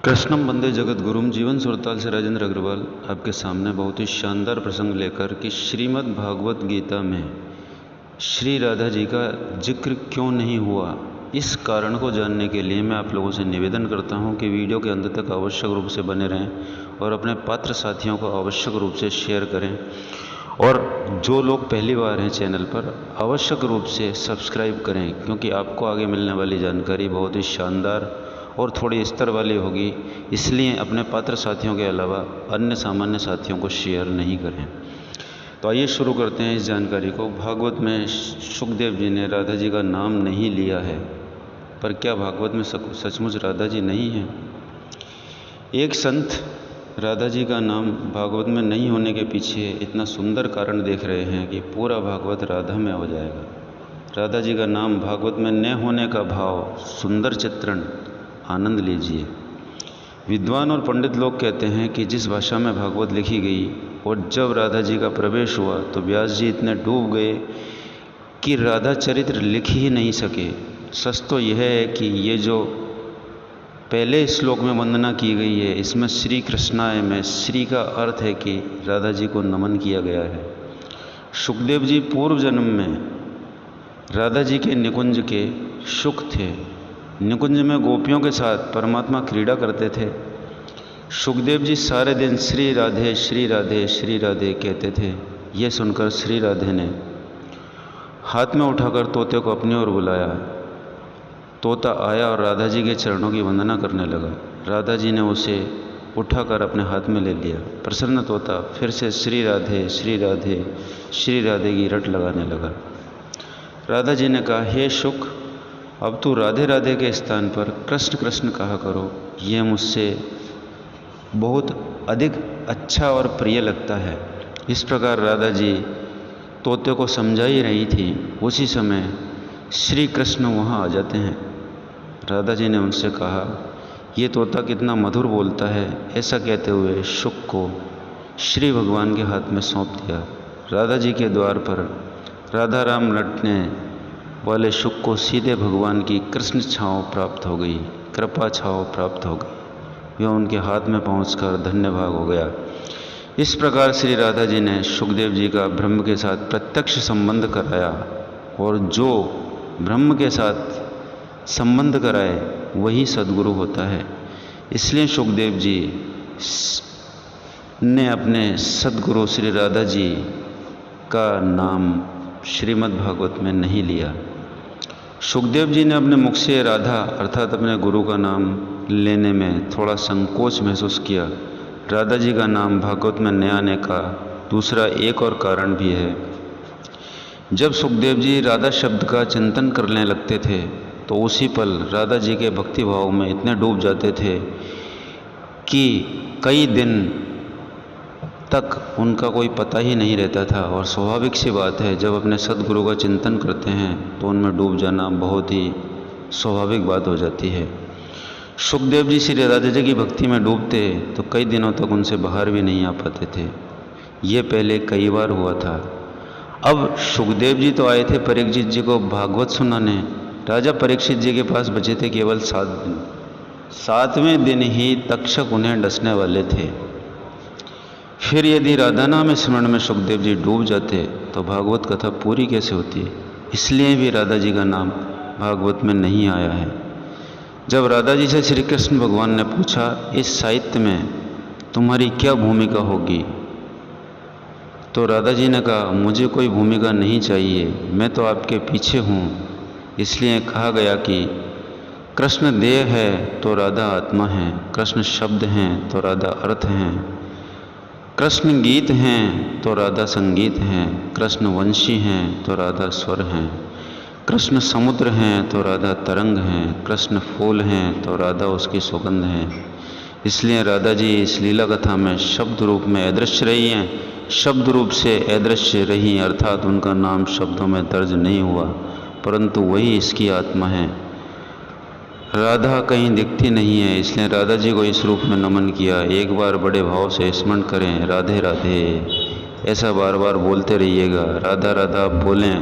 कृष्णम वंदे जगत गुरुम जीवन सुरताल से राजेंद्र अग्रवाल आपके सामने बहुत ही शानदार प्रसंग लेकर कि श्रीमद् भागवत गीता में श्री राधा जी का जिक्र क्यों नहीं हुआ, इस कारण को जानने के लिए मैं आप लोगों से निवेदन करता हूं कि वीडियो के अंत तक आवश्यक रूप से बने रहें और अपने पात्र साथियों को आवश्यक रूप से शेयर करें। और जो लोग पहली बार हैं चैनल पर, आवश्यक रूप से सब्सक्राइब करें, क्योंकि आपको आगे मिलने वाली जानकारी बहुत ही शानदार और थोड़ी स्तर वाली होगी। इसलिए अपने पात्र साथियों के अलावा अन्य सामान्य साथियों को शेयर नहीं करें। तो आइए शुरू करते हैं इस जानकारी को। भागवत में सुखदेव जी ने राधा जी का नाम नहीं लिया है, पर क्या भागवत में सचमुच राधा जी नहीं हैं? एक संत राधा जी का नाम भागवत में नहीं होने के पीछे इतना सुंदर कारण देख रहे हैं कि पूरा भागवत राधा में हो जाएगा। राधा जी का नाम भागवत में न होने का भाव, सुंदर चित्रण, आनंद लीजिए। विद्वान और पंडित लोग कहते हैं कि जिस भाषा में भागवत लिखी गई और जब राधा जी का प्रवेश हुआ तो व्यास जी इतने डूब गए कि राधा चरित्र लिख ही नहीं सके। सच तो यह है कि ये जो पहले श्लोक में वंदना की गई है, इसमें श्री कृष्णाय में श्री का अर्थ है कि राधा जी को नमन किया गया है। सुखदेव जी पूर्व जन्म में राधा जी के निकुंज के सुख थे। निकुंज में गोपियों के साथ परमात्मा क्रीड़ा करते थे। सुखदेव जी सारे दिन श्री राधे श्री राधे श्री राधे कहते थे। ये सुनकर श्री राधे ने हाथ में उठाकर तोते को अपनी ओर बुलाया। तोता आया और राधा जी के चरणों की वंदना करने लगा। राधा जी ने उसे उठाकर अपने हाथ में ले लिया। प्रसन्न तोता फिर से श्री राधे श्री राधे श्री राधे की रट लगाने लगा। राधा जी ने कहा, हे सुख, अब तू राधे राधे के स्थान पर कृष्ण कृष्ण कहा करो। ये मुझसे बहुत अधिक अच्छा और प्रिय लगता है। इस प्रकार राधा जी तोते को समझा ही रही थी। उसी समय श्री कृष्ण वहाँ आ जाते हैं। राधा जी ने उनसे कहा, ये तोता कितना मधुर बोलता है। ऐसा कहते हुए सुख को श्री भगवान के हाथ में सौंप दिया। राधा जी के द्वार पर राधा राम रटने वाले सुख को सीधे भगवान की कृष्ण छाँव प्राप्त हो गई, कृपा छाँव प्राप्त हो गई। वह उनके हाथ में पहुंचकर धन्य भाग हो गया। इस प्रकार श्री राधा जी ने सुखदेव जी का ब्रह्म के साथ प्रत्यक्ष संबंध कराया, और जो ब्रह्म के साथ संबंध कराए वही सद्गुरु होता है। इसलिए सुखदेव जी ने अपने सद्गुरु श्री राधा जी का नाम श्रीमद् भागवत में नहीं लिया। सुखदेव जी ने अपने मुख से राधा अर्थात अपने गुरु का नाम लेने में थोड़ा संकोच महसूस किया। राधा जी का नाम भागवत में न आने का दूसरा एक और कारण भी है। जब सुखदेव जी राधा शब्द का चिंतन करने लगते थे तो उसी पल राधा जी के भक्ति भाव में इतने डूब जाते थे कि कई दिन तक उनका कोई पता ही नहीं रहता था। और स्वाभाविक सी बात है, जब अपने सद्गुरु का चिंतन करते हैं तो उनमें डूब जाना बहुत ही स्वाभाविक बात हो जाती है। सुखदेव जी श्री राधा जी की भक्ति में डूबते तो कई दिनों तक उनसे बाहर भी नहीं आ पाते थे। ये पहले कई बार हुआ था। अब सुखदेव जी तो आए थे परीक्षित जी को भागवत सुनाने। राजा परीक्षित जी के पास बचे थे केवल 7 दिन। 7वें दिन ही तक्षक उन्हें डसने वाले थे। फिर यदि राधा नाम स्मरण में सुखदेव जी डूब जाते तो भागवत कथा पूरी कैसे होती। इसलिए भी राधा जी का नाम भागवत में नहीं आया है। जब राधा जी से श्री कृष्ण भगवान ने पूछा, इस साहित्य में तुम्हारी क्या भूमिका होगी, तो राधा जी ने कहा, मुझे कोई भूमिका नहीं चाहिए, मैं तो आपके पीछे हूँ। इसलिए कहा गया कि कृष्ण देह है तो राधा आत्मा है, कृष्ण शब्द हैं तो राधा अर्थ हैं, कृष्ण गीत हैं तो राधा संगीत हैं, कृष्ण वंशी हैं तो राधा स्वर हैं, कृष्ण समुद्र हैं तो राधा तरंग हैं, कृष्ण फूल हैं तो राधा उसकी सुगंध है। इसलिए राधा जी इस लीला कथा में शब्द रूप में अदृश्य रही हैं। शब्द रूप से अदृश्य रही अर्थात उनका नाम शब्दों में दर्ज नहीं हुआ, परंतु वही इसकी आत्मा है। राधा कहीं दिखती नहीं है, इसलिए राधा जी को इस रूप में नमन किया। एक बार बड़े भाव से स्मरण करें, राधे राधे, ऐसा बार बार बोलते रहिएगा। राधा राधा बोलें।